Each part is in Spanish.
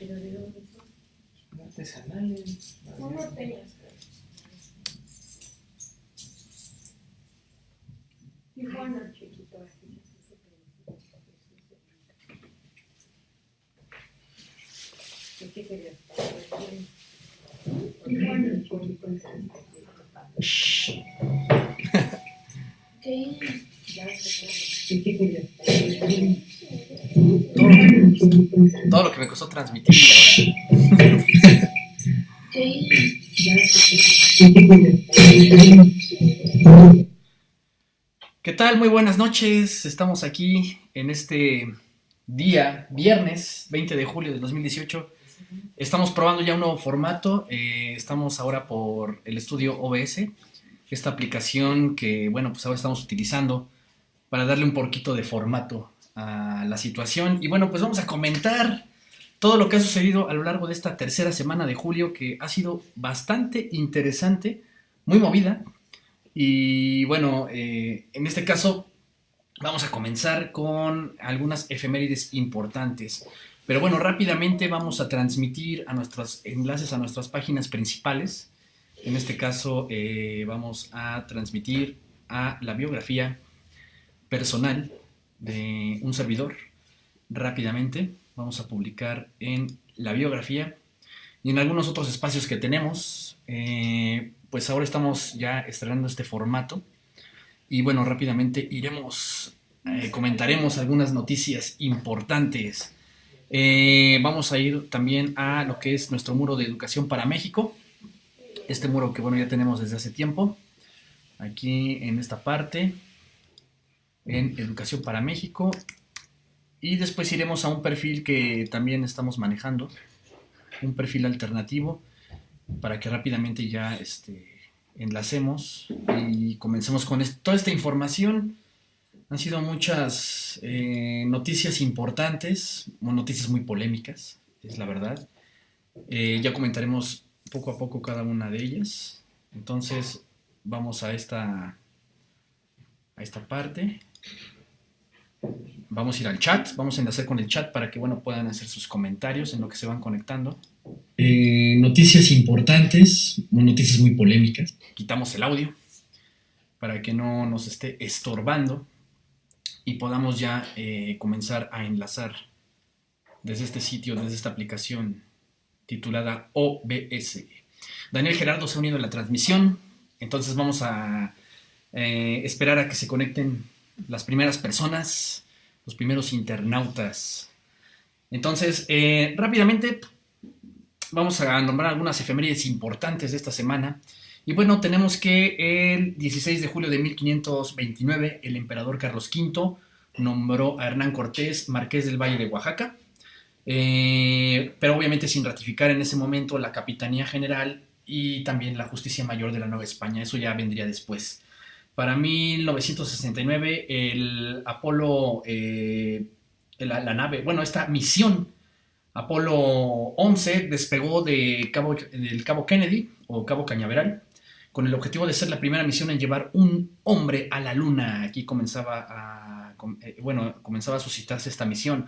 ¿Pero de dónde son? Artesanales. Son norteñas. Tijuana, chiquito, así se ¿Y qué querías? Tijuana, chiquito. ¿Qué? ¿Y qué querías? Todo lo que me costó transmitir ahora. ¿Qué tal? Muy buenas noches. Estamos aquí en este día, viernes 20 de julio de 2018. Estamos probando ya un nuevo formato. Estamos ahora por el estudio OBS, esta aplicación que, bueno, pues ahora estamos utilizando para darle un poquito de formato a la situación. Y bueno, pues vamos a comentar todo lo que ha sucedido a lo largo de esta tercera semana de julio, que ha sido bastante interesante, muy movida. Y bueno, en este caso vamos a comenzar con algunas efemérides importantes. Pero bueno, rápidamente vamos a transmitir a nuestros enlaces a nuestras páginas principales. En este caso vamos a transmitir a la biografía personal de un servidor. Rápidamente vamos a publicar en la biografía y en algunos otros espacios que tenemos. Pues ahora estamos ya estrenando este formato y bueno, rápidamente comentaremos algunas noticias importantes. Vamos a ir también a lo que es nuestro muro de Educación para México, este muro que bueno ya tenemos desde hace tiempo, aquí en esta parte, en Educación para México, y después iremos a un perfil que también estamos manejando, un perfil alternativo, para que rápidamente ya enlacemos y comencemos con toda esta información. Han sido muchas noticias importantes, noticias muy polémicas, es la verdad. Ya comentaremos poco a poco cada una de ellas. Entonces vamos a esta parte. Vamos a ir al chat, vamos a enlazar con el chat para que bueno, puedan hacer sus comentarios en lo que se van conectando. Noticias importantes, noticias muy polémicas. Quitamos el audio para que no nos esté estorbando y podamos ya comenzar a enlazar desde este sitio, desde esta aplicación titulada OBS. Daniel Gerardo se ha unido a la transmisión, entonces vamos a esperar a que se conecten las primeras personas, los primeros internautas. Entonces, rápidamente vamos a nombrar algunas efemérides importantes de esta semana. Y bueno, tenemos que el 16 de julio de 1529, el emperador Carlos V nombró a Hernán Cortés marqués del Valle de Oaxaca, pero obviamente sin ratificar en ese momento la Capitanía General y también la Justicia Mayor de la Nueva España. Eso ya vendría después. Para 1969, el Apolo, la nave, bueno, esta misión Apolo 11 despegó del Cabo Kennedy o Cabo Cañaveral con el objetivo de ser la primera misión en llevar un hombre a la Luna. Aquí comenzaba a suscitarse esta misión.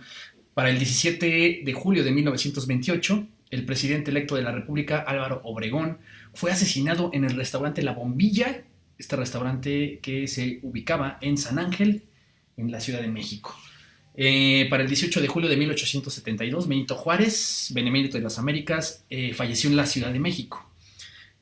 Para el 17 de julio de 1928, el presidente electo de la República, Álvaro Obregón, fue asesinado en el restaurante La Bombilla, este restaurante que se ubicaba en San Ángel, en la Ciudad de México. Para el 18 de julio de 1872, Benito Juárez, benemérito de las Américas, falleció en la Ciudad de México.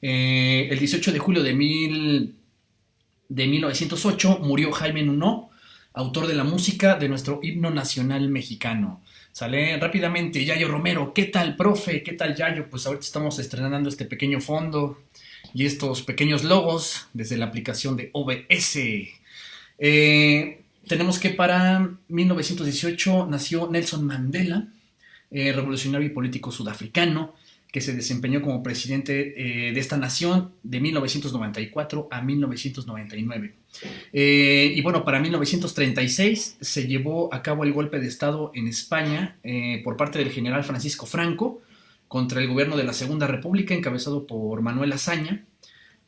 El 18 de julio de 1908 murió Jaime Nuno, autor de la música de nuestro himno nacional mexicano. Sale rápidamente Yayo Romero. ¿Qué tal, profe? ¿Qué tal, Yayo? Pues ahorita estamos estrenando este pequeño fondo y estos pequeños logos desde la aplicación de OBS. Tenemos que para 1918 nació Nelson Mandela, revolucionario y político sudafricano, que se desempeñó como presidente de esta nación de 1994 a 1999. Y bueno, para 1936 se llevó a cabo el golpe de Estado en España por parte del general Francisco Franco contra el gobierno de la Segunda República, encabezado por Manuel Azaña,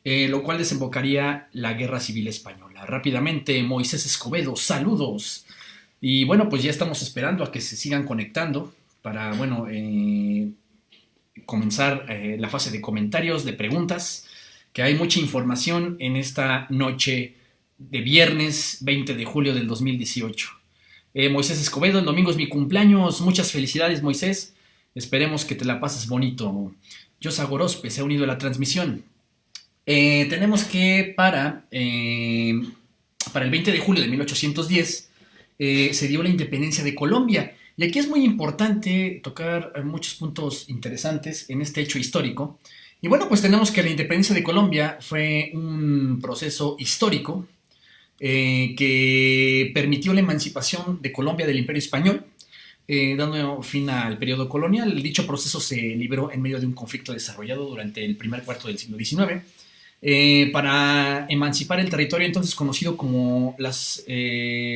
lo cual desembocaría la Guerra Civil Española. Rápidamente, Moisés Escobedo, saludos. Y bueno, pues ya estamos esperando a que se sigan conectando para, bueno, comenzar la fase de comentarios, de preguntas, que hay mucha información en esta noche de viernes 20 de julio del 2018. Moisés Escobedo, el domingo es mi cumpleaños. Muchas felicidades, Moisés. Esperemos que te la pases bonito. Josa Gorospe se ha unido a la transmisión. Tenemos que para el 20 de julio de 1810 se dio la independencia de Colombia. Y aquí es muy importante tocar muchos puntos interesantes en este hecho histórico. Y bueno, pues tenemos que la independencia de Colombia fue un proceso histórico que permitió la emancipación de Colombia del Imperio Español, dando fin al periodo colonial. Dicho proceso se libró en medio de un conflicto desarrollado durante el primer cuarto del siglo XIX para emancipar el territorio entonces conocido como las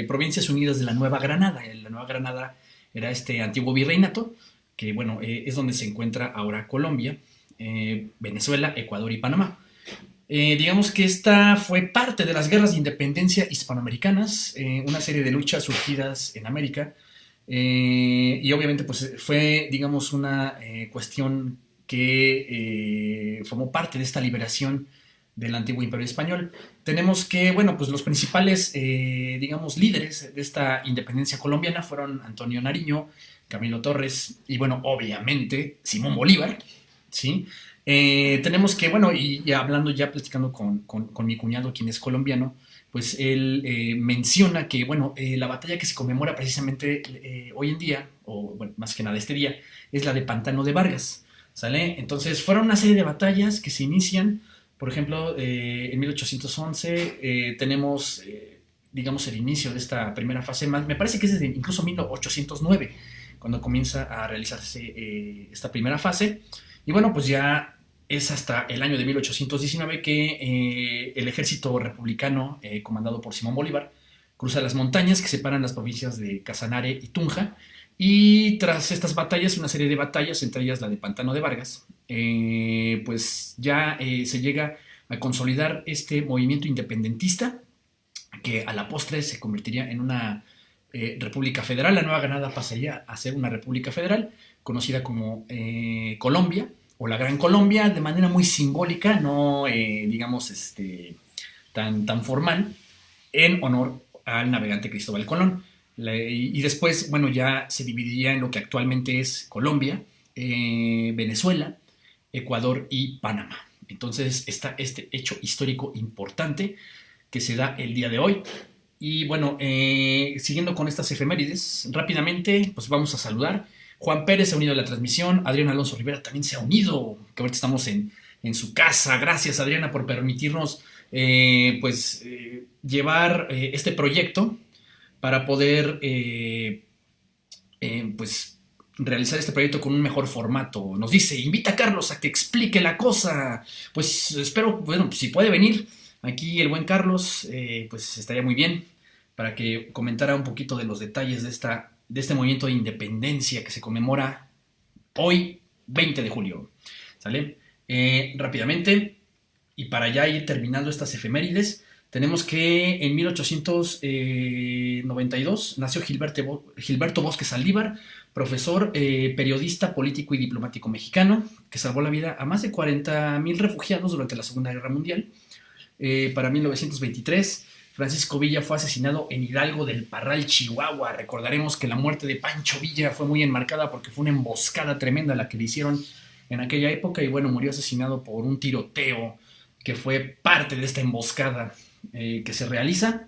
Provincias Unidas de la Nueva Granada. La Nueva Granada era este antiguo virreinato, que bueno, es donde se encuentra ahora Colombia, Venezuela, Ecuador y Panamá. Digamos que esta fue parte de las guerras de independencia hispanoamericanas, una serie de luchas surgidas en América, y obviamente pues fue, digamos, una cuestión que formó parte de esta liberación del antiguo Imperio Español. Tenemos que, bueno, pues los principales, digamos, líderes de esta independencia colombiana fueron Antonio Nariño, Camilo Torres y, bueno, obviamente Simón Bolívar, ¿sí? Tenemos que, bueno, y hablando ya, platicando con mi cuñado, quien es colombiano, pues él menciona que, bueno, la batalla que se conmemora precisamente hoy en día, o bueno, más que nada este día, es la de Pantano de Vargas, ¿sale? Entonces fueron una serie de batallas que se inician, por ejemplo, en 1811 tenemos, digamos, el inicio de esta primera fase, más, me parece que es desde incluso 1809, cuando comienza a realizarse esta primera fase. Y bueno, pues ya es hasta el año de 1819 que el ejército republicano, comandado por Simón Bolívar, cruza las montañas que separan las provincias de Casanare y Tunja. Y tras estas batallas, una serie de batallas, entre ellas la de Pantano de Vargas, pues ya se llega a consolidar este movimiento independentista que a la postre se convertiría en una república federal. La Nueva Granada pasaría a ser una república federal conocida como Colombia o la Gran Colombia, de manera muy simbólica, no digamos tan formal, en honor al navegante Cristóbal Colón. Y después, bueno, ya se dividiría en lo que actualmente es Colombia, Venezuela, Ecuador y Panamá. Entonces está este hecho histórico importante que se da el día de hoy. Y bueno, siguiendo con estas efemérides, rápidamente pues vamos a saludar. Juan Pérez se ha unido a la transmisión, Adriana Alonso Rivera también se ha unido, que ahorita estamos en su casa. Gracias, Adriana, por permitirnos llevar este proyecto para poder pues realizar este proyecto con un mejor formato. Nos dice, invita a Carlos a que explique la cosa. Pues espero, bueno, si puede venir aquí el buen Carlos, pues estaría muy bien para que comentara un poquito de los detalles de este movimiento de independencia que se conmemora hoy, 20 de julio. ¿Sale? Rápidamente, y para ya ir terminando estas efemérides, tenemos que en 1892 nació Gilberto Bosque Saldívar, profesor, periodista, político y diplomático mexicano, que salvó la vida a más de 40,000 refugiados durante la Segunda Guerra Mundial. Para 1923, Francisco Villa fue asesinado en Hidalgo del Parral, Chihuahua. Recordaremos que la muerte de Pancho Villa fue muy enmarcada porque fue una emboscada tremenda la que le hicieron en aquella época y bueno, murió asesinado por un tiroteo que fue parte de esta emboscada que se realiza.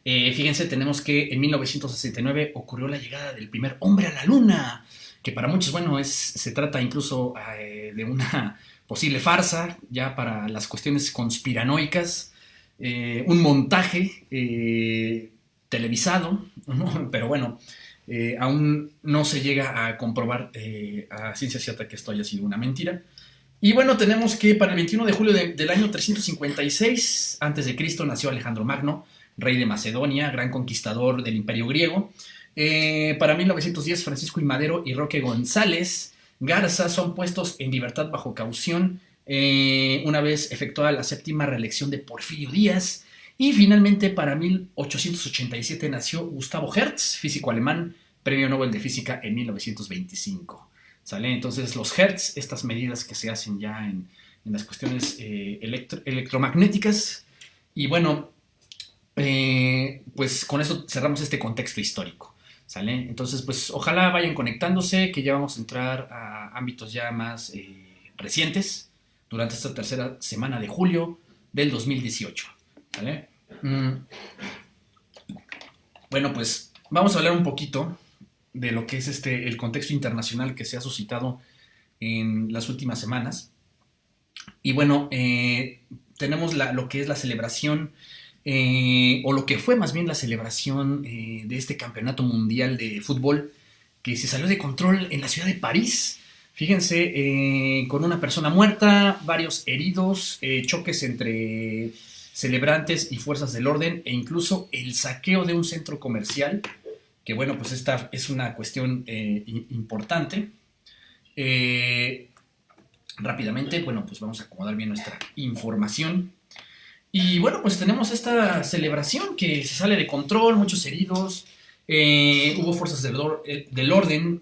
Fíjense, tenemos que en 1969 ocurrió la llegada del primer hombre a la luna, que para muchos, bueno, se trata incluso de una posible farsa, ya para las cuestiones conspiranoicas, un montaje televisado, ¿no? Pero bueno, aún no se llega a comprobar a ciencia cierta que esto haya sido una mentira. Y bueno, tenemos que para el 21 de julio del año 356 a.C. nació Alejandro Magno, rey de Macedonia, gran conquistador del Imperio griego. Para 1910, Francisco I. Madero y Roque González Garza son puestos en libertad bajo caución una vez efectuada la séptima reelección de Porfirio Díaz. Y finalmente, para 1887 nació Gustavo Hertz, físico alemán, Premio Nobel de Física en 1925. ¿Sale? Entonces los hertz, estas medidas que se hacen ya en las cuestiones electromagnéticas. Y bueno, pues con eso cerramos este contexto histórico. ¿Sale? Entonces, pues ojalá vayan conectándose, que ya vamos a entrar a ámbitos ya más recientes durante esta tercera semana de julio del 2018. ¿Vale? Bueno, pues vamos a hablar un poquito de lo que es el contexto internacional que se ha suscitado en las últimas semanas. Y bueno, tenemos lo que es la celebración, o lo que fue más bien la celebración de este campeonato mundial de fútbol que se salió de control en la ciudad de París. Fíjense, con una persona muerta, varios heridos, choques entre celebrantes y fuerzas del orden e incluso el saqueo de un centro comercial, que bueno, pues esta es una cuestión importante. Rápidamente, bueno, pues vamos a acomodar bien nuestra información. Y bueno, pues tenemos esta celebración que se sale de control, muchos heridos, hubo fuerzas del orden,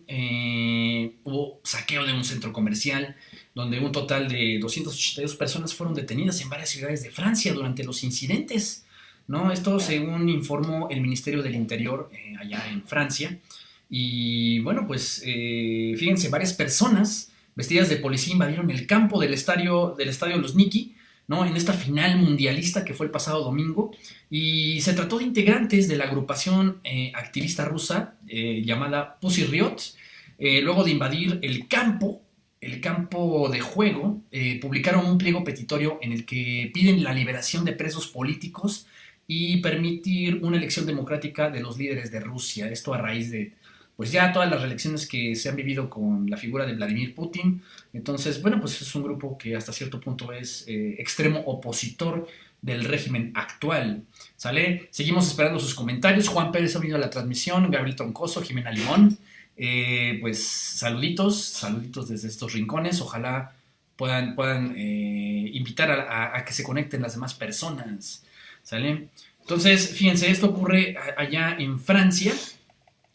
hubo saqueo de un centro comercial, donde un total de 282 personas fueron detenidas en varias ciudades de Francia durante los incidentes, ¿no? Esto según informó el Ministerio del Interior allá en Francia. Y bueno, pues fíjense, varias personas vestidas de policía invadieron el campo del estadio Luzhniki, ¿no? En esta final mundialista que fue el pasado domingo, y se trató de integrantes de la agrupación activista rusa llamada Pussy Riot. Luego de invadir el campo de juego, publicaron un pliego petitorio en el que piden la liberación de presos políticos y permitir una elección democrática de los líderes de Rusia. Esto a raíz de pues ya todas las reelecciones que se han vivido con la figura de Vladimir Putin. Entonces, bueno, pues es un grupo que hasta cierto punto es extremo opositor del régimen actual. ¿Sale? Seguimos esperando sus comentarios. Juan Pérez ha venido a la transmisión, Gabriel Troncoso, Jimena Limón. Pues saluditos desde estos rincones. Ojalá puedan invitar a que se conecten las demás personas. ¿Sale? Entonces, fíjense, esto ocurre allá en Francia.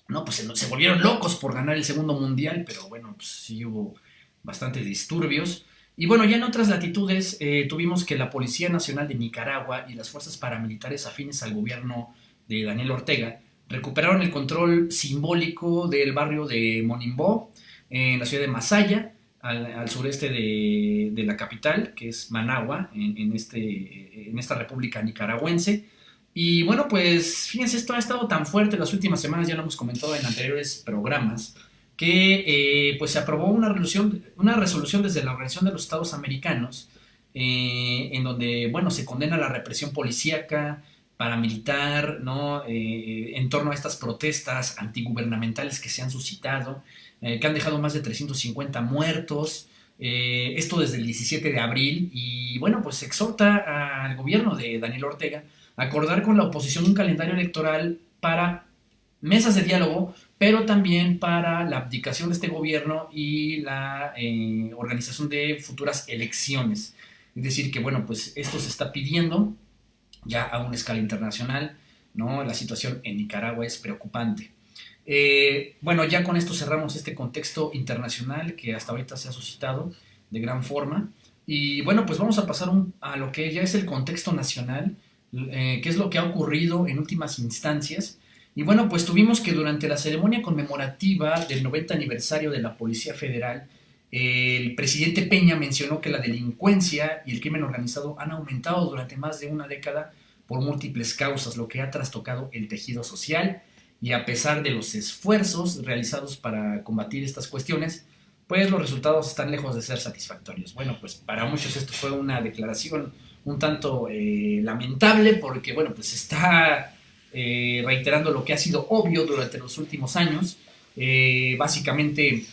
No, pues se volvieron locos por ganar el segundo mundial, pero bueno, pues sí hubo bastantes disturbios. Y bueno, ya en otras latitudes tuvimos que la Policía Nacional de Nicaragua y las fuerzas paramilitares afines al gobierno de Daniel Ortega recuperaron el control simbólico del barrio de Monimbó, en la ciudad de Masaya, al sureste de la capital, que es Managua, en esta república nicaragüense. Y bueno, pues fíjense, esto ha estado tan fuerte las últimas semanas, ya lo hemos comentado en anteriores programas, que pues se aprobó una resolución desde la Organización de los Estados Americanos, en donde, bueno, se condena la represión policíaca, paramilitar, ¿no? En torno a estas protestas antigubernamentales que se han suscitado, que han dejado más de 350 muertos, esto desde el 17 de abril, y bueno, pues se exhorta al gobierno de Daniel Ortega acordar con la oposición un calendario electoral para mesas de diálogo, pero también para la abdicación de este gobierno y la organización de futuras elecciones. Es decir, que bueno, pues esto se está pidiendo ya a una escala internacional, ¿no? La situación en Nicaragua es preocupante. Bueno, ya con esto cerramos este contexto internacional que hasta ahorita se ha suscitado de gran forma. Y bueno, pues vamos a pasar a lo que ya es el contexto nacional, qué es lo que ha ocurrido en últimas instancias. Y bueno, pues tuvimos que durante la ceremonia conmemorativa del 90 aniversario de la Policía Federal, el presidente Peña mencionó que la delincuencia y el crimen organizado han aumentado durante más de una década por múltiples causas, lo que ha trastocado el tejido social, y a pesar de los esfuerzos realizados para combatir estas cuestiones, pues los resultados están lejos de ser satisfactorios. Bueno, pues para muchos esto fue una declaración un tanto lamentable, porque bueno, pues está reiterando lo que ha sido obvio durante los últimos años. Básicamente,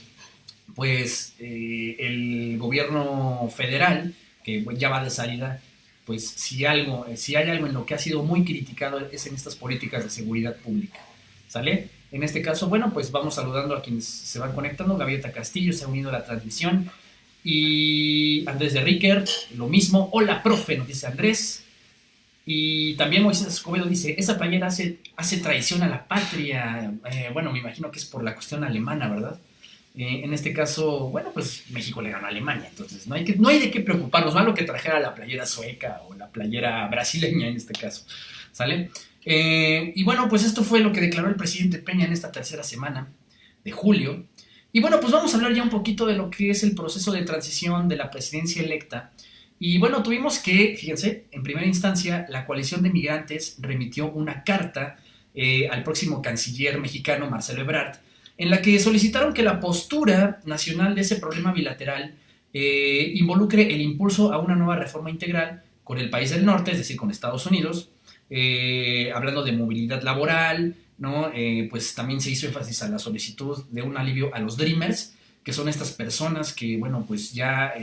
pues el gobierno federal, que ya va de salida, pues si hay algo en lo que ha sido muy criticado es en estas políticas de seguridad pública. ¿Sale? En este caso, bueno, pues vamos saludando a quienes se van conectando. Gaviota Castillo se ha unido a la transmisión. Y Andrés de Ricker, lo mismo. Hola, profe, nos dice Andrés. Y también Moisés Escobedo dice, esa playera hace traición a la patria. Bueno, me imagino que es por la cuestión alemana, ¿verdad? En este caso, bueno, pues México le ganó a Alemania, entonces no hay de qué preocuparnos, malo que trajera la playera sueca o la playera brasileña en este caso, ¿sale? Y bueno, pues esto fue lo que declaró el presidente Peña en esta tercera semana de julio. Y bueno, pues vamos a hablar ya un poquito de lo que es el proceso de transición de la presidencia electa. Y bueno, tuvimos que, fíjense, en primera instancia, la coalición de migrantes remitió una carta al próximo canciller mexicano, Marcelo Ebrard, en la que solicitaron que la postura nacional de ese problema bilateral involucre el impulso a una nueva reforma integral con el país del norte, es decir, con Estados Unidos, hablando de movilidad laboral, ¿no? Pues también se hizo énfasis a la solicitud de un alivio a los Dreamers, que son estas personas que, bueno, pues ya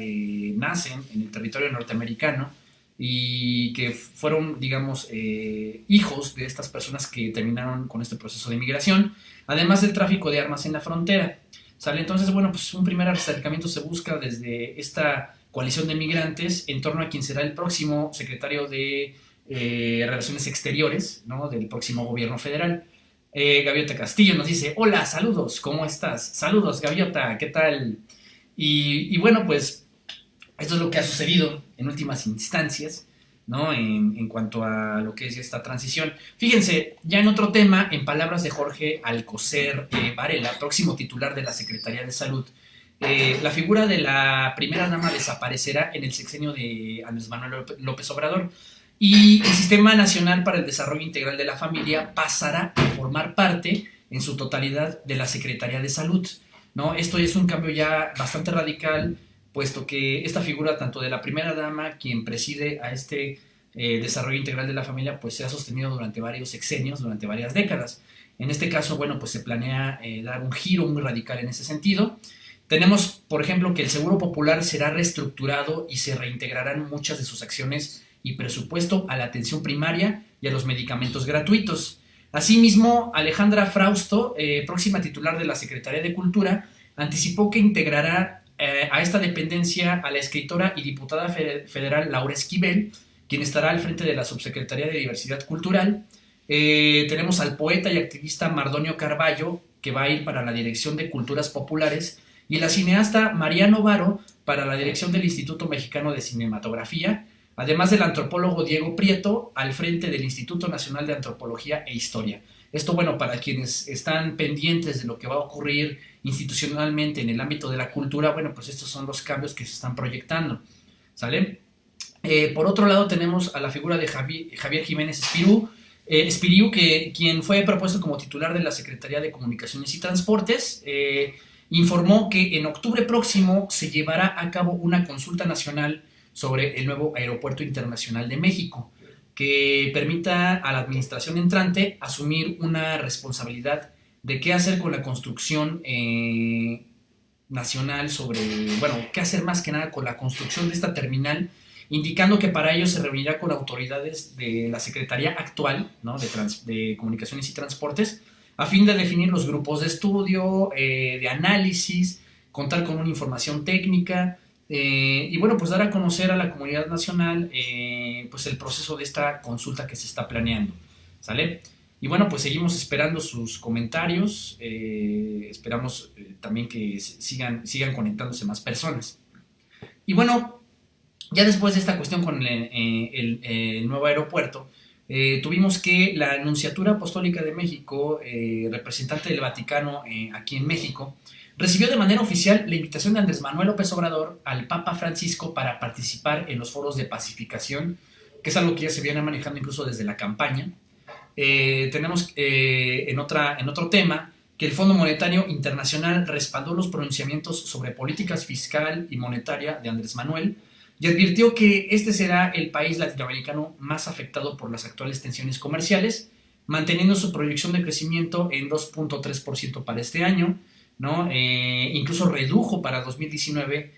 nacen en el territorio norteamericano y que fueron, digamos, hijos de estas personas que terminaron con este proceso de migración, además del tráfico de armas en la frontera. ¿Sale? Entonces, bueno, pues un primer acercamiento se busca desde esta coalición de migrantes en torno a quien será el próximo secretario de Relaciones Exteriores, ¿no? Del próximo gobierno federal. Gaviota Castillo nos dice, hola, saludos, ¿cómo estás? Saludos, Gaviota, ¿qué tal? Y bueno, pues esto es lo que ha sucedido en últimas instancias, ¿no? En cuanto a lo que es esta transición. Fíjense, ya en otro tema, en palabras de Jorge Alcocer Varela, próximo titular de la Secretaría de Salud, la figura de la primera dama desaparecerá en el sexenio de Andrés Manuel López Obrador y el Sistema Nacional para el Desarrollo Integral de la Familia pasará a formar parte en su totalidad de la Secretaría de Salud, ¿no? Esto es un cambio ya bastante radical, puesto que esta figura tanto de la primera dama, quien preside a este desarrollo integral de la familia, pues se ha sostenido durante varios sexenios, durante varias décadas. En este caso, bueno, pues se planea dar un giro muy radical en ese sentido. Tenemos, por ejemplo, que el Seguro Popular será reestructurado y se reintegrarán muchas de sus acciones y presupuesto a la atención primaria y a los medicamentos gratuitos. Asimismo, Alejandra Frausto, próxima titular de la Secretaría de Cultura, anticipó que integrará a esta dependencia a la escritora y diputada federal Laura Esquivel, quien estará al frente de la Subsecretaría de Diversidad Cultural. Tenemos al poeta y activista Mardonio Carballo, que va a ir para la Dirección de Culturas Populares, y la cineasta Mariano Varo para la dirección del Instituto Mexicano de Cinematografía, además del antropólogo Diego Prieto al frente del Instituto Nacional de Antropología e Historia. Esto, bueno, para quienes están pendientes de lo que va a ocurrir institucionalmente en el ámbito de la cultura, bueno, pues estos son los cambios que se están proyectando, ¿sale? Por otro lado tenemos a la figura de Javier Jiménez Espiriu, quien fue propuesto como titular de la Secretaría de Comunicaciones y Transportes, informó que en octubre próximo se llevará a cabo una consulta nacional sobre el nuevo Aeropuerto Internacional de México, que permita a la administración entrante asumir una responsabilidad de qué hacer con la construcción nacional sobre, bueno, qué hacer más que nada con la construcción de esta terminal, indicando que para ello se reunirá con autoridades de la Secretaría actual, ¿no? de Comunicaciones y Transportes, a fin de definir los grupos de estudio, de análisis, contar con una información técnica, y bueno, pues dar a conocer a la comunidad nacional pues el proceso de esta consulta que se está planeando, ¿sale? Y bueno, pues seguimos esperando sus comentarios, esperamos también que sigan conectándose más personas. Y bueno, ya después de esta cuestión con el nuevo aeropuerto, tuvimos que la Nunciatura Apostólica de México, representante del Vaticano aquí en México, recibió de manera oficial la invitación de Andrés Manuel López Obrador al Papa Francisco para participar en los foros de pacificación, que es algo que ya se viene manejando incluso desde la campaña. Tenemos en otro tema que el Fondo Monetario Internacional respaldó los pronunciamientos sobre políticas fiscal y monetaria de Andrés Manuel y advirtió que este será el país latinoamericano más afectado por las actuales tensiones comerciales, manteniendo su proyección de crecimiento en 2.3% para este año, ¿no? Incluso redujo para 2019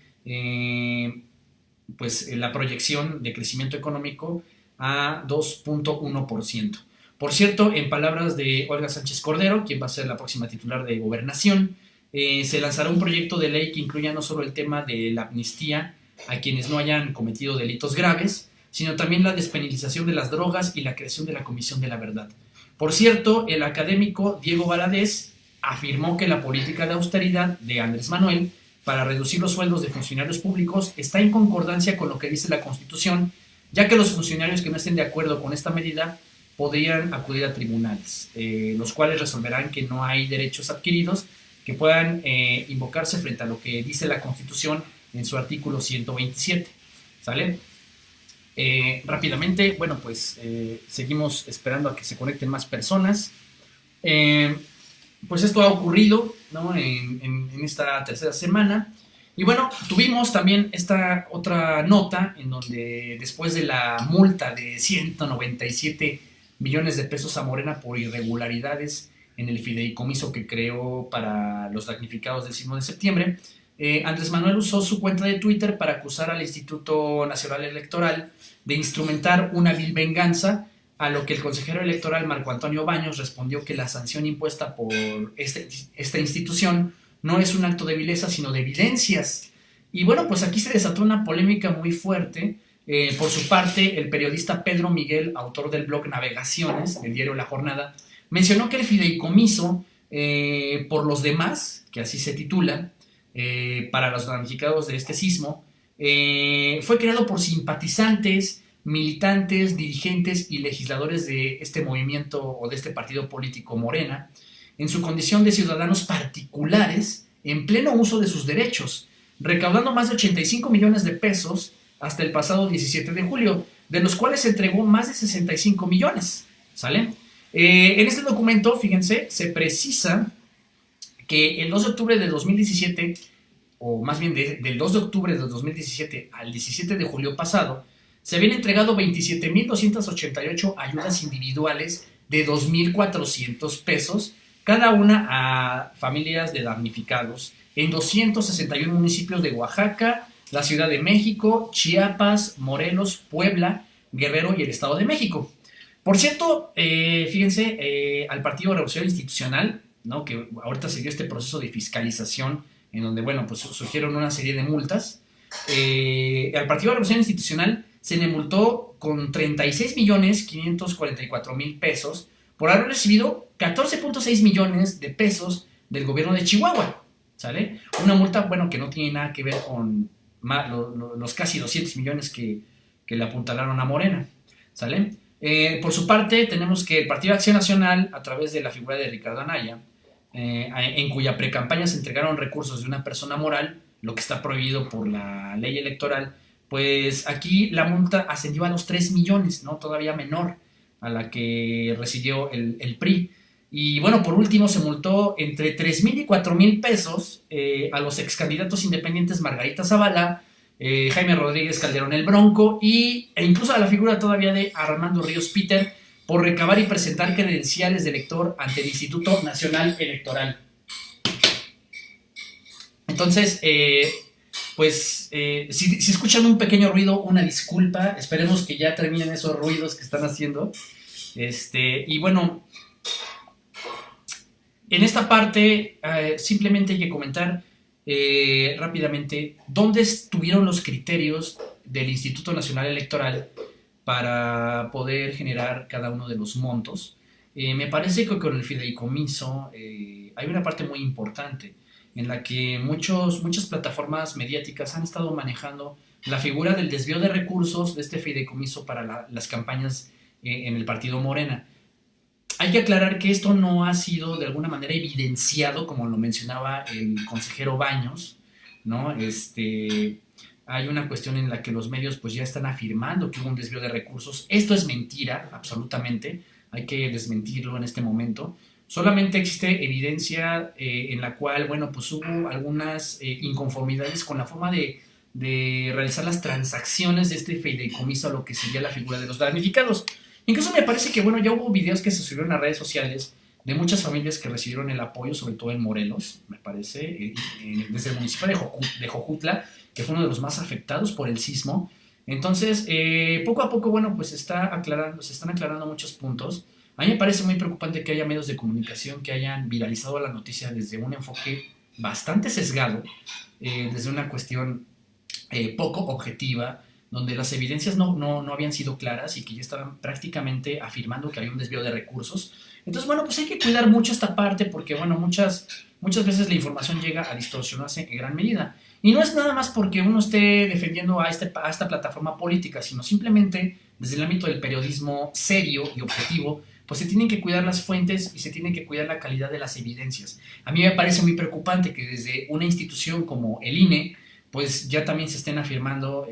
pues la proyección de crecimiento económico a 2.1%. Por cierto, en palabras de Olga Sánchez Cordero, quien va a ser la próxima titular de Gobernación, se lanzará un proyecto de ley que incluya no solo el tema de la amnistía a quienes no hayan cometido delitos graves, sino también la despenalización de las drogas y la creación de la Comisión de la Verdad. Por cierto, el académico Diego Valadez afirmó que la política de austeridad de Andrés Manuel para reducir los sueldos de funcionarios públicos está en concordancia con lo que dice la Constitución, ya que los funcionarios que no estén de acuerdo con esta medida podrían acudir a tribunales, los cuales resolverán que no hay derechos adquiridos que puedan invocarse frente a lo que dice la Constitución en su artículo 127. ¿Sale? Rápidamente, bueno, pues seguimos esperando a que se conecten más personas. Pues esto ha ocurrido, ¿no? en esta tercera semana. Y bueno, tuvimos también esta otra nota en donde después de la multa de 197 millones de pesos a Morena por irregularidades en el fideicomiso que creó para los damnificados del sismo de septiembre, Andrés Manuel usó su cuenta de Twitter para acusar al Instituto Nacional Electoral de instrumentar una vil venganza, a lo que el consejero electoral Marco Antonio Baños respondió que la sanción impuesta por esta institución no es un acto de vileza, sino de evidencias. Y bueno, pues aquí se desató una polémica muy fuerte. Por su parte, el periodista Pedro Miguel, autor del blog Navegaciones, del diario La Jornada, mencionó que el fideicomiso por los demás, que así se titula, para los damnificados de este sismo, fue creado por simpatizantes, militantes, dirigentes y legisladores de este movimiento o de este partido político Morena, en su condición de ciudadanos particulares en pleno uso de sus derechos, recaudando más de 85 millones de pesos hasta el pasado 17 de julio, de los cuales se entregó más de 65 millones. ¿Sale? En este documento, fíjense, se precisa que el 2 de octubre de 2017, o más bien del 2 de octubre de 2017 al 17 de julio pasado, se habían entregado 27.288 ayudas individuales de 2.400 pesos, cada una a familias de damnificados, en 261 municipios de Oaxaca, la Ciudad de México, Chiapas, Morelos, Puebla, Guerrero y el Estado de México. Por cierto, fíjense, al Partido Revolución Institucional, ¿no? Que ahorita se dio este proceso de fiscalización en donde, bueno, pues surgieron una serie de multas. Al Partido Revolución Institucional se le multó con 36.544.000 pesos por haber recibido 14.6 millones de pesos del gobierno de Chihuahua, ¿sale? Una multa, bueno, que no tiene nada que ver con los casi 200 millones que le apuntalaron a Morena, ¿sale? Por su parte, tenemos que el Partido de Acción Nacional, a través de la figura de Ricardo Anaya, en cuya precampaña se entregaron recursos de una persona moral, lo que está prohibido por la ley electoral, pues aquí la multa ascendió a los 3 millones, ¿no? Todavía menor a la que recibió el PRI. Y bueno, por último se multó entre 3,000 y 4,000 pesos a los excandidatos independientes Margarita Zavala, Jaime Rodríguez Calderón el Bronco e incluso a la figura todavía de Armando Ríos Peter por recabar y presentar credenciales de elector ante el Instituto Nacional Electoral. Entonces, si escuchan un pequeño ruido, una disculpa, esperemos que ya terminen esos ruidos que están haciendo. Y bueno, en esta parte simplemente hay que comentar rápidamente dónde estuvieron los criterios del Instituto Nacional Electoral para poder generar cada uno de los montos. Me parece que con el fideicomiso hay una parte muy importante en la que muchas plataformas mediáticas han estado manejando la figura del desvío de recursos de este fideicomiso para las campañas en el partido Morena. Hay que aclarar que esto no ha sido de alguna manera evidenciado, como lo mencionaba el consejero Baños, ¿no? Hay una cuestión en la que los medios pues ya están afirmando que hubo un desvío de recursos. Esto es mentira, absolutamente. Hay que desmentirlo en este momento. Solamente existe evidencia en la cual, bueno, pues hubo algunas inconformidades con la forma de realizar las transacciones de este fideicomiso a lo que sería la figura de los damnificados. Incluso me parece que, bueno, ya hubo videos que se subieron a redes sociales de muchas familias que recibieron el apoyo, sobre todo en Morelos, me parece, desde el municipio de Jojutla, que fue uno de los más afectados por el sismo. Entonces, poco a poco, bueno, pues se están aclarando muchos puntos. A mí me parece muy preocupante que haya medios de comunicación que hayan viralizado la noticia desde un enfoque bastante sesgado, desde una cuestión poco objetiva, donde las evidencias no habían sido claras y que ya estaban prácticamente afirmando que había un desvío de recursos. Entonces, bueno, pues hay que cuidar mucho esta parte porque, bueno, muchas veces la información llega a distorsionarse en gran medida. Y no es nada más porque uno esté defendiendo a esta plataforma política, sino simplemente desde el ámbito del periodismo serio y objetivo, pues se tienen que cuidar las fuentes y se tiene que cuidar la calidad de las evidencias. A mí me parece muy preocupante que desde una institución como el INE, pues ya también se estén afirmando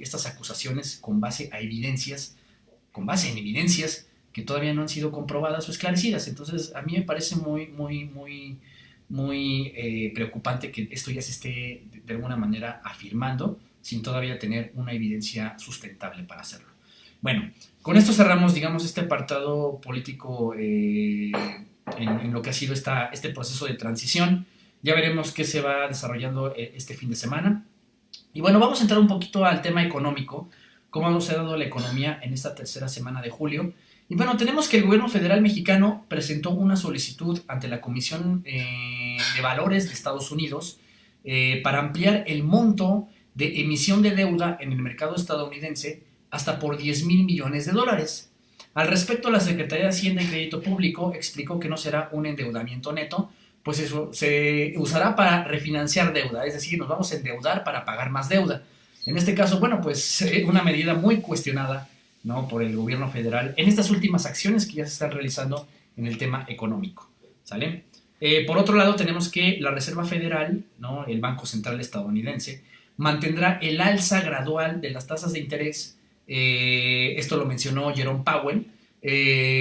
estas acusaciones con base en evidencias que todavía no han sido comprobadas o esclarecidas. Entonces, a mí me parece muy preocupante que esto ya se esté de alguna manera afirmando sin todavía tener una evidencia sustentable para hacerlo. Bueno, con esto cerramos, digamos, este apartado político en lo que ha sido este proceso de transición. Ya veremos qué se va desarrollando este fin de semana. Y bueno, vamos a entrar un poquito al tema económico, cómo se ha dado la economía en esta tercera semana de julio. Y bueno, tenemos que el gobierno federal mexicano presentó una solicitud ante la Comisión de Valores de Estados Unidos para ampliar el monto de emisión de deuda en el mercado estadounidense hasta por 10,000 millones de dólares. Al respecto, la Secretaría de Hacienda y Crédito Público explicó que no será un endeudamiento neto, pues eso se usará para refinanciar deuda, es decir, nos vamos a endeudar para pagar más deuda. En este caso, bueno, pues una medida muy cuestionada, ¿no?, por el gobierno federal en estas últimas acciones que ya se están realizando en el tema económico, ¿sale? Por otro lado, tenemos que la Reserva Federal, ¿no?, el Banco Central estadounidense, mantendrá el alza gradual de las tasas de interés. Esto lo mencionó Jerome Powell,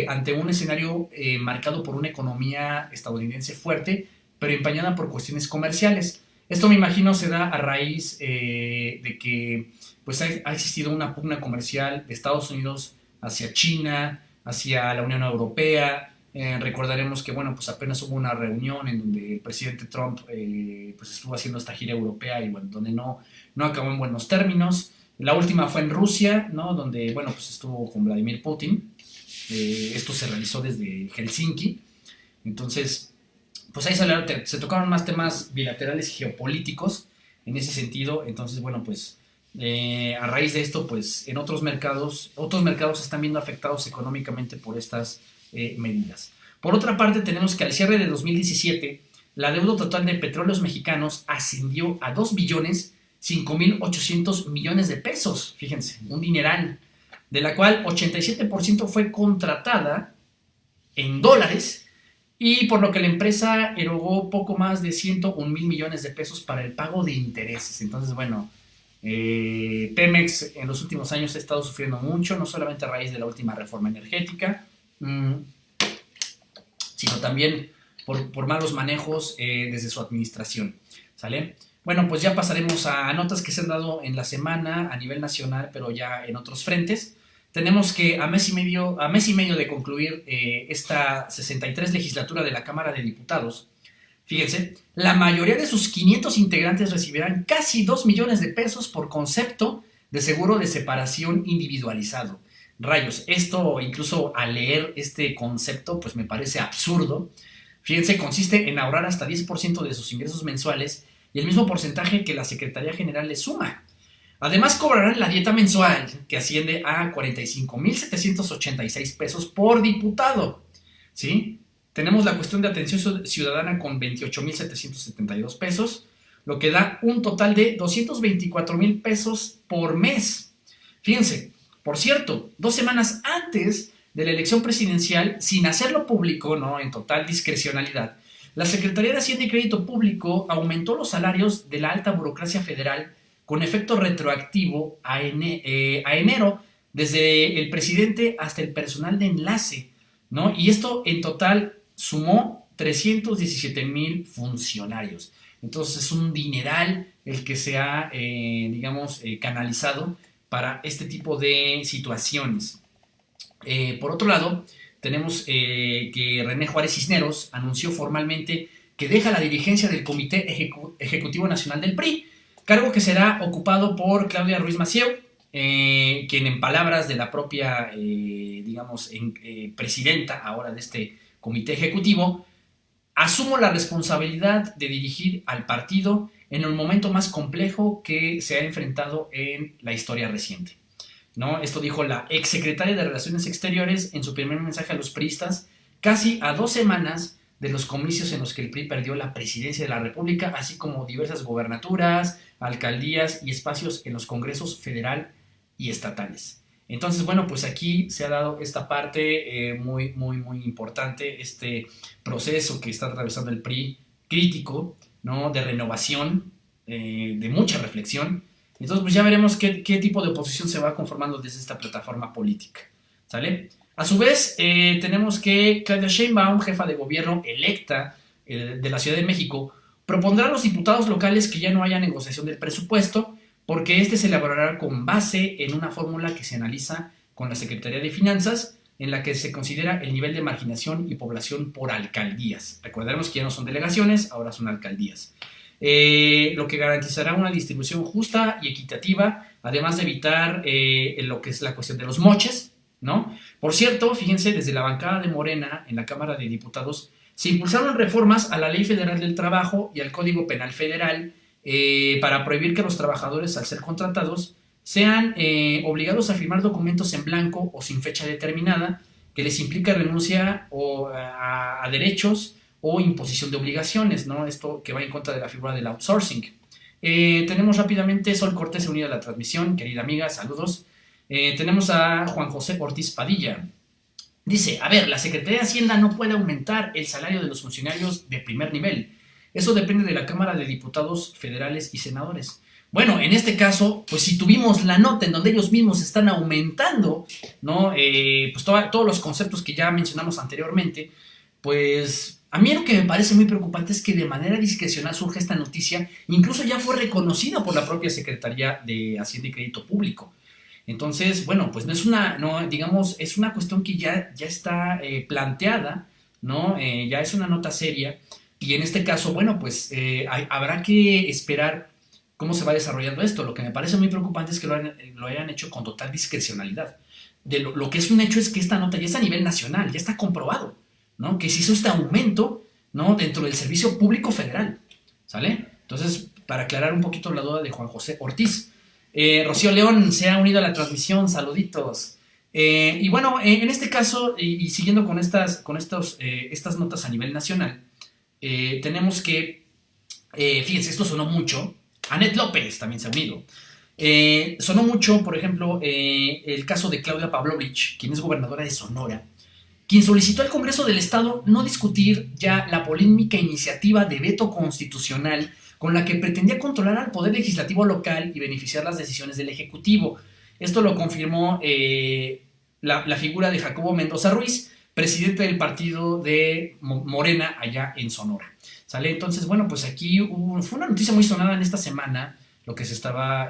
ante un escenario marcado por una economía estadounidense fuerte, pero empañada por cuestiones comerciales. Esto, me imagino, se da a raíz de que pues ha existido una pugna comercial de Estados Unidos hacia China, hacia la Unión Europea. Recordaremos que, bueno, pues apenas hubo una reunión en donde el presidente Trump pues estuvo haciendo esta gira europea y, bueno, donde no acabó en buenos términos. La última fue en Rusia, ¿no?, donde, bueno, pues estuvo con Vladimir Putin. Esto se realizó desde Helsinki. Entonces, pues ahí se tocaron más temas bilaterales geopolíticos en ese sentido. Entonces, bueno, pues a raíz de esto, pues en otros mercados están viendo afectados económicamente por estas medidas. Por otra parte, tenemos que al cierre de 2017, la deuda total de Petróleos Mexicanos ascendió a 2,5,800 millones de pesos. Fíjense, un dineral, de la cual 87% fue contratada en dólares, y por lo que la empresa erogó poco más de 101,000 millones de pesos para el pago de intereses. Entonces, bueno, Pemex en los últimos años ha estado sufriendo mucho, no solamente a raíz de la última reforma energética, sino también por malos manejos desde su administración, ¿sale? Bueno, pues ya pasaremos a notas que se han dado en la semana a nivel nacional, pero ya en otros frentes. Tenemos que a mes y medio de concluir esta 63 legislatura de la Cámara de Diputados, fíjense, la mayoría de sus 500 integrantes recibirán casi 2 millones de pesos por concepto de seguro de separación individualizado. Rayos, esto incluso al leer este concepto pues me parece absurdo. Fíjense, consiste en ahorrar hasta 10% de sus ingresos mensuales y el mismo porcentaje que la Secretaría General le suma. Además, cobrarán la dieta mensual, que asciende a 45,786 pesos por diputado, ¿sí? Tenemos la cuestión de atención ciudadana con 28,772 pesos, lo que da un total de 224,000 pesos por mes. Fíjense, por cierto, 2 semanas antes de la elección presidencial, sin hacerlo público, ¿no?, en total discrecionalidad, la Secretaría de Hacienda y Crédito Público aumentó los salarios de la alta burocracia federal con efecto retroactivo a enero, desde el presidente hasta el personal de enlace, ¿no? Y esto en total sumó 317,000 funcionarios. Entonces es un dineral el que se ha, canalizado para este tipo de situaciones. Por otro lado, tenemos que René Juárez Cisneros anunció formalmente que deja la dirigencia del Comité Ejecutivo Nacional del PRI, cargo que será ocupado por Claudia Ruiz Massieu, quien en palabras de la propia, presidenta ahora de este comité ejecutivo, asumo la responsabilidad de dirigir al partido en el momento más complejo que se ha enfrentado en la historia reciente, ¿no? Esto dijo la exsecretaria de Relaciones Exteriores en su primer mensaje a los priistas, casi a 2 semanas de los comicios en los que el PRI perdió la presidencia de la República, así como diversas gobernaturas, alcaldías y espacios en los congresos federal y estatales. Entonces, bueno, pues aquí se ha dado esta parte muy, muy, muy importante, este proceso que está atravesando el PRI crítico, ¿no? De renovación, de mucha reflexión. Entonces, pues ya veremos qué tipo de oposición se va conformando desde esta plataforma política, ¿sale? A su vez, tenemos que Claudia Sheinbaum, jefa de gobierno electa de la Ciudad de México, propondrá a los diputados locales que ya no haya negociación del presupuesto, porque este se elaborará con base en una fórmula que se analiza con la Secretaría de Finanzas, en la que se considera el nivel de marginación y población por alcaldías. Recordemos que ya no son delegaciones, ahora son alcaldías. Lo que garantizará una distribución justa y equitativa, además de evitar lo que es la cuestión de los moches, ¿no? Por cierto, fíjense, desde la bancada de Morena en la Cámara de Diputados se impulsaron reformas a la Ley Federal del Trabajo y al Código Penal Federal para prohibir que los trabajadores, al ser contratados, sean obligados a firmar documentos en blanco o sin fecha determinada que les implica renuncia a derechos o imposición de obligaciones, ¿no? Esto que va en contra de la figura del outsourcing. Tenemos rápidamente Sol Cortés unida a la transmisión, querida amiga, saludos. Tenemos a Juan José Ortiz Padilla. Dice, a ver, la Secretaría de Hacienda no puede aumentar el salario de los funcionarios de primer nivel. Eso depende de la Cámara de Diputados Federales y Senadores. Bueno, en este caso, pues si tuvimos la nota en donde ellos mismos están aumentando, ¿no? Pues todos los conceptos que ya mencionamos anteriormente, pues a mí lo que me parece muy preocupante es que de manera discrecional surge esta noticia, incluso ya fue reconocida por la propia Secretaría de Hacienda y Crédito Público. Entonces, bueno, pues digamos, es una cuestión que ya está planteada, ¿no? Ya es una nota seria. Y en este caso, bueno, pues habrá que esperar cómo se va desarrollando esto. Lo que me parece muy preocupante es que lo hayan hecho con total discrecionalidad. Lo que es un hecho es que esta nota ya está a nivel nacional, ya está comprobado, ¿no? Que se hizo este aumento, ¿no? Dentro del servicio público federal, ¿sale? Entonces, para aclarar un poquito la duda de Juan José Ortiz. Rocío León se ha unido a la transmisión, saluditos. Y bueno, en este caso, y siguiendo con estas notas a nivel nacional, tenemos que, fíjense, esto sonó mucho. Anet López también se ha unido. Sonó mucho, por ejemplo, el caso de Claudia Pavlovich, quien es gobernadora de Sonora, quien solicitó al Congreso del Estado no discutir ya la polémica iniciativa de veto constitucional con la que pretendía controlar al Poder Legislativo local y beneficiar las decisiones del Ejecutivo. Esto lo confirmó la figura de Jacobo Mendoza Ruiz, presidente del partido de Morena allá en Sonora. ¿Sale? Entonces, bueno, pues aquí fue una noticia muy sonada en esta semana, lo que se estaba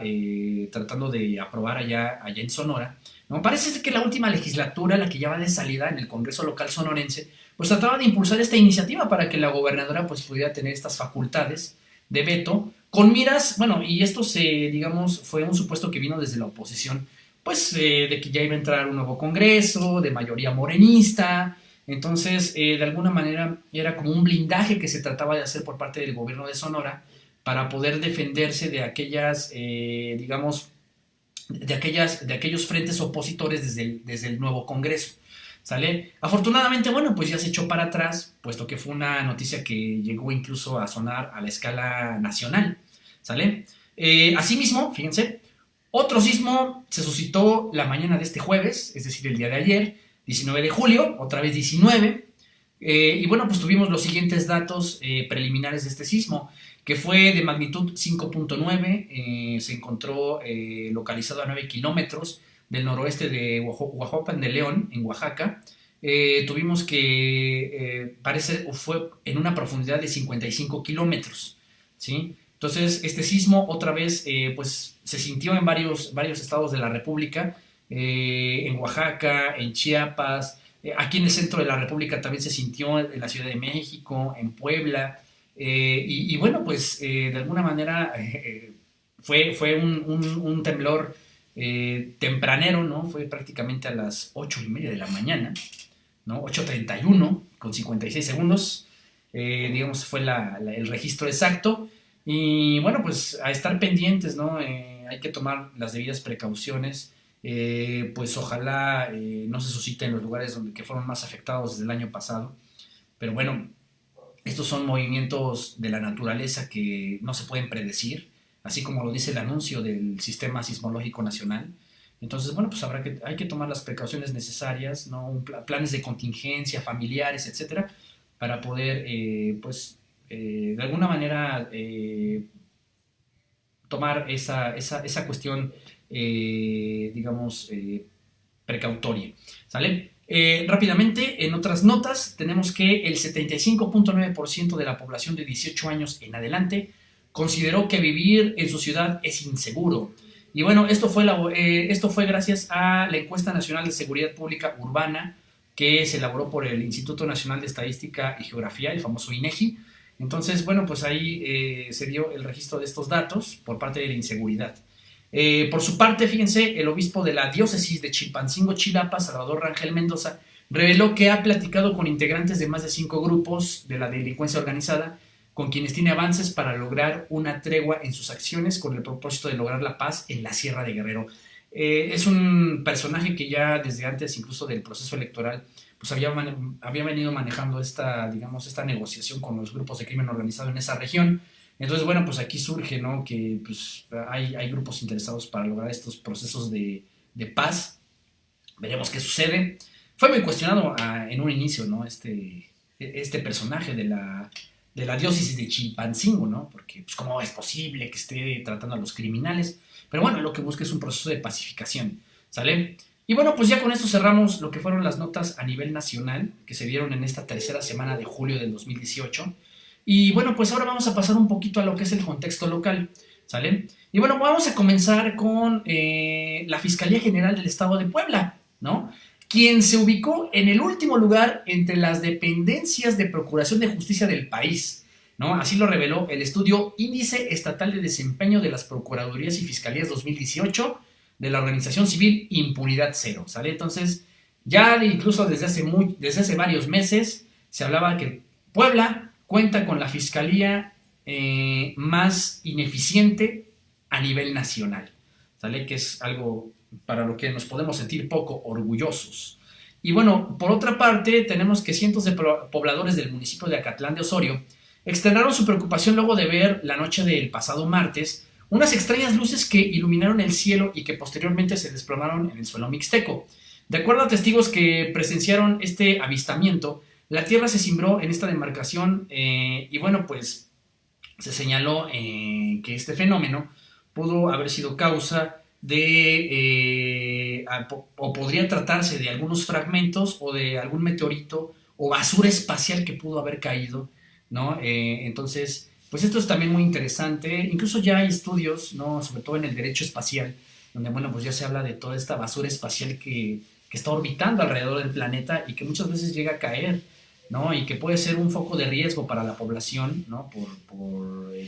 tratando de aprobar allá en Sonora. ¿No? Parece que la última legislatura, la que ya va de salida en el Congreso local sonorense, pues trataba de impulsar esta iniciativa para que la gobernadora pues pudiera tener estas facultades de veto, con miras, bueno, y esto digamos, fue un supuesto que vino desde la oposición, pues de que ya iba a entrar un nuevo Congreso, de mayoría morenista. Entonces, de alguna manera, era como un blindaje que se trataba de hacer por parte del gobierno de Sonora para poder defenderse de aquellas, digamos, de aquellos frentes opositores desde el nuevo Congreso, ¿sale? Afortunadamente, bueno, pues ya se echó para atrás, puesto que fue una noticia que llegó incluso a sonar a la escala nacional, ¿sale? Asimismo, fíjense, otro sismo se suscitó la mañana de este jueves, es decir, el día de ayer, 19 de julio, otra vez 19, y bueno, pues tuvimos los siguientes datos preliminares de este sismo, que fue de magnitud 5.9, se encontró localizado a 9 kilómetros del noroeste de Huajuapan de León, en Oaxaca. Tuvimos que, fue en una profundidad de 55 kilómetros, ¿sí? Entonces, este sismo otra vez, pues, se sintió en varios estados de la República, en Oaxaca, en Chiapas, aquí en el centro de la República también se sintió en la Ciudad de México, en Puebla, y bueno, pues, de alguna manera fue un temblor tempranero, ¿no? Fue prácticamente a las 8:30 de la mañana, ¿no? 8:31 con 56 segundos, digamos, fue el registro exacto. Y bueno, pues a estar pendientes, ¿no? Hay que tomar las debidas precauciones. Pues ojalá no se suscite en los lugares donde que fueron más afectados desde el año pasado. Pero bueno, estos son movimientos de la naturaleza que no se pueden predecir, así como lo dice el anuncio del Sistema Sismológico Nacional. Entonces, bueno, pues hay que tomar las precauciones necesarias, ¿no? Planes de contingencia, familiares, etcétera, para poder, de alguna manera, tomar esa cuestión, digamos, precautoria. ¿Sale? Rápidamente, en otras notas, tenemos que el 75.9% de la población de 18 años en adelante consideró que vivir en su ciudad es inseguro. Y bueno, esto fue gracias a la encuesta nacional de seguridad pública urbana que se elaboró por el Instituto Nacional de Estadística y Geografía, el famoso INEGI. Entonces, bueno, pues ahí se dio el registro de estos datos por parte de la inseguridad. Por su parte, fíjense, el obispo de la diócesis de Chilpancingo, Chilapa, Salvador Rangel Mendoza, reveló que ha platicado con integrantes de más de 5 grupos de la delincuencia organizada, con quienes tiene avances para lograr una tregua en sus acciones con el propósito de lograr la paz en la Sierra de Guerrero. Es un personaje que ya desde antes, incluso del proceso electoral, pues había venido manejando digamos, esta negociación con los grupos de crimen organizado en esa región. Entonces, bueno, pues aquí surge, ¿no? Que pues, hay grupos interesados para lograr estos procesos de paz. Veremos qué sucede. Fue muy cuestionado en un inicio, ¿no? Este personaje de la diócesis de Chilpancingo, ¿no? Porque, pues, ¿cómo es posible que esté tratando a los criminales? Pero bueno, lo que busca es un proceso de pacificación, ¿sale? Y bueno, pues ya con esto cerramos lo que fueron las notas a nivel nacional que se dieron en esta tercera semana de julio del 2018. Y bueno, pues ahora vamos a pasar un poquito a lo que es el contexto local, ¿sale? Y bueno, vamos a comenzar con la Fiscalía General del Estado de Puebla, ¿no? Quien se ubicó en el último lugar entre las dependencias de Procuración de Justicia del país, ¿no? Así lo reveló el estudio Índice Estatal de Desempeño de las Procuradurías y Fiscalías 2018 de la organización civil Impunidad Cero, ¿sale? Entonces, ya incluso desde hace varios meses se hablaba que Puebla cuenta con la fiscalía más ineficiente a nivel nacional, ¿sale? Que es algo para lo que nos podemos sentir poco orgullosos. Y bueno, por otra parte, tenemos que cientos de pobladores del municipio de Acatlán de Osorio externaron su preocupación luego de ver la noche del pasado martes unas extrañas luces que iluminaron el cielo y que posteriormente se desplomaron en el suelo mixteco. De acuerdo a testigos que presenciaron este avistamiento, la tierra se cimbró en esta demarcación y bueno, pues se señaló que este fenómeno pudo haber sido causa o podría tratarse de algunos fragmentos o de algún meteorito o basura espacial que pudo haber caído, ¿no? Entonces, pues esto es también muy interesante. Incluso ya hay estudios, ¿no? Sobre todo en el derecho espacial, donde, bueno, pues ya se habla de toda esta basura espacial que está orbitando alrededor del planeta y que muchas veces llega a caer, ¿no? Y que puede ser un foco de riesgo para la población, ¿no?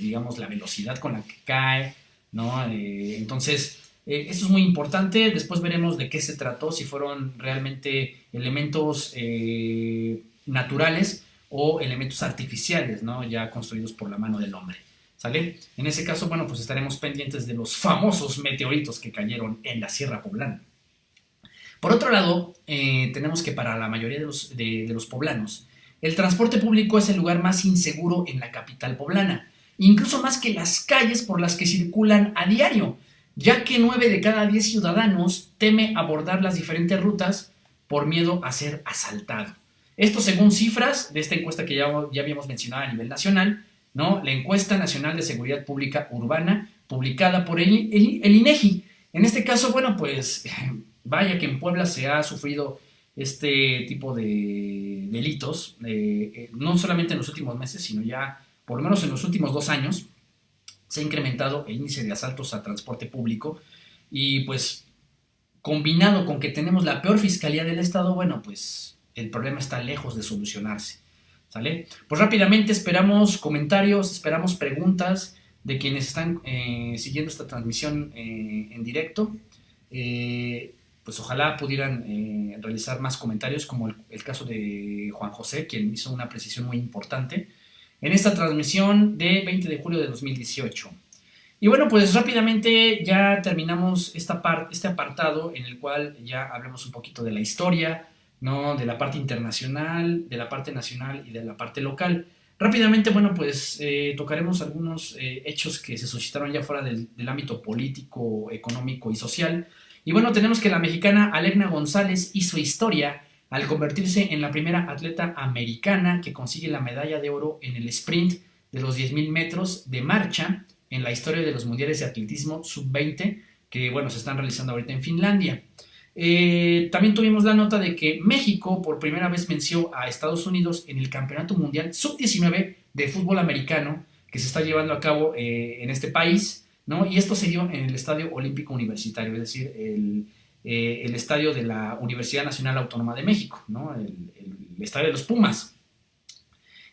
Digamos, la velocidad con la que cae, ¿no? Entonces, esto es muy importante. Después veremos de qué se trató, si fueron realmente elementos naturales o elementos artificiales, ¿no? Ya construidos por la mano del hombre, ¿sale? En ese caso, bueno, pues estaremos pendientes de los famosos meteoritos que cayeron en la Sierra Poblana. Por otro lado, tenemos que para la mayoría de los poblanos, el transporte público es el lugar más inseguro en la capital poblana, incluso más que las calles por las que circulan a diario, ya que 9 de cada 10 ciudadanos teme abordar las diferentes rutas por miedo a ser asaltado. Esto según cifras de esta encuesta que ya habíamos mencionado a nivel nacional, ¿no? La Encuesta Nacional de Seguridad Pública Urbana, publicada por el INEGI. En este caso, bueno, pues vaya que en Puebla se ha sufrido este tipo de delitos, no solamente en los últimos meses, sino ya por lo menos en los últimos 2 años, se ha incrementado el índice de asaltos a transporte público y pues combinado con que tenemos la peor fiscalía del estado, bueno, pues el problema está lejos de solucionarse, ¿sale? Pues rápidamente esperamos comentarios, esperamos preguntas de quienes están siguiendo esta transmisión en directo. Pues ojalá pudieran realizar más comentarios, como el caso de Juan José, quien hizo una precisión muy importante. en esta transmisión de 20 de julio de 2018. Y bueno, pues rápidamente ya terminamos este apartado en el cual ya hablamos un poquito de la historia, ¿no? De la parte internacional, de la parte nacional y de la parte local. Rápidamente, bueno, pues tocaremos algunos hechos que se suscitaron ya fuera del ámbito político, económico y social. Y bueno, tenemos que la mexicana Alegna González hizo historia al convertirse en la primera atleta americana que consigue la medalla de oro en el sprint de los 10.000 metros de marcha en la historia de los mundiales de atletismo sub-20 que, bueno, se están realizando ahorita en Finlandia. También tuvimos la nota de que México por primera vez venció a Estados Unidos en el Campeonato Mundial Sub-19 de fútbol americano que se está llevando a cabo en este país, ¿no? Y esto se dio en el Estadio Olímpico Universitario, es decir, el estadio de la Universidad Nacional Autónoma de México, ¿no? El estadio de los Pumas.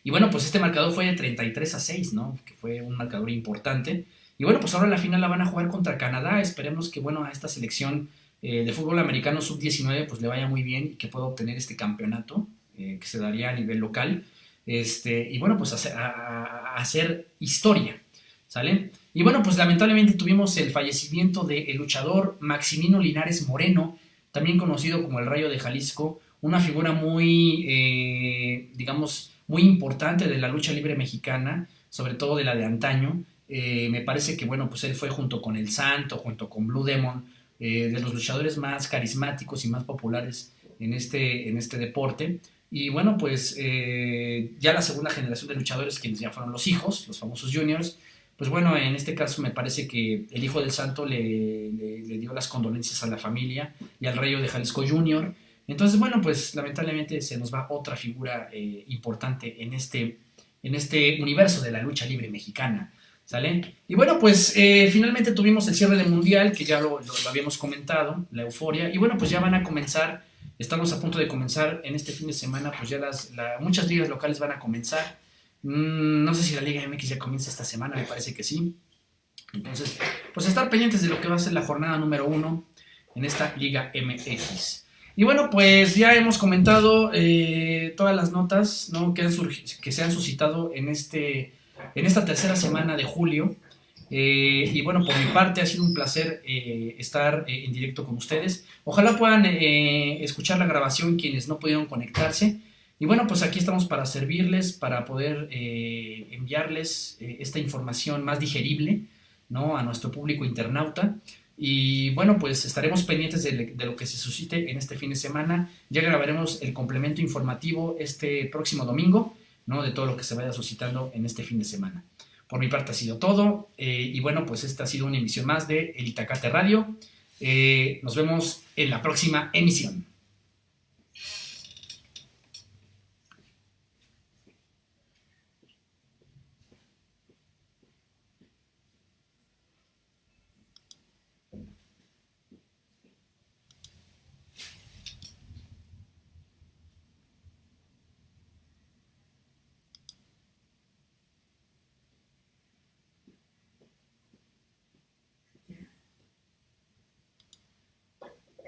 Y bueno, pues este marcador fue de 33-6, ¿no? Que fue un marcador importante. Y bueno, pues ahora la final la van a jugar contra Canadá. Esperemos que, bueno, a esta selección de fútbol americano sub-19 pues le vaya muy bien y que pueda obtener este campeonato que se daría a nivel local. Y bueno, pues hacer historia, ¿sale? Y bueno, pues lamentablemente tuvimos el fallecimiento del luchador Maximino Linares Moreno, también conocido como el Rayo de Jalisco, una figura muy, digamos, muy importante de la lucha libre mexicana, sobre todo de la de antaño. Me parece que, bueno, pues él fue junto con El Santo, junto con Blue Demon, de los luchadores más carismáticos y más populares en este deporte. Y bueno, pues ya la segunda generación de luchadores, quienes ya fueron los hijos, los famosos juniors, pues bueno, en este caso me parece que el hijo del Santo le dio las condolencias a la familia y al Rayo de Jalisco Junior. Entonces, bueno, pues lamentablemente se nos va otra figura importante en este universo de la lucha libre mexicana, ¿sale? Y bueno, pues finalmente tuvimos el cierre del Mundial, que ya lo habíamos comentado, la euforia, y bueno, pues ya van a comenzar, estamos a punto de comenzar en este fin de semana, pues ya muchas ligas locales van a comenzar. No sé si la Liga MX ya comienza esta semana, me parece que sí. Entonces, pues estar pendientes de lo que va a ser la jornada número 1 en esta Liga MX. Y bueno, pues ya hemos comentado todas las notas, ¿no? que se han suscitado en esta tercera semana de julio. Y bueno, por mi parte ha sido un placer estar en directo con ustedes. Ojalá puedan escuchar la grabación quienes no pudieron conectarse. Y bueno, pues aquí estamos para servirles, para poder enviarles esta información más digerible, ¿no? A nuestro público internauta. Y bueno, pues estaremos pendientes de lo que se suscite en este fin de semana. Ya grabaremos el complemento informativo este próximo domingo, ¿no? De todo lo que se vaya suscitando en este fin de semana. Por mi parte ha sido todo. Y bueno, pues esta ha sido una emisión más de El Itacate Radio. Nos vemos en la próxima emisión.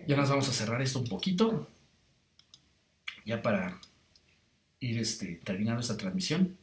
Ya nos vamos a cerrar esto un poquito, ya para ir terminando esta transmisión.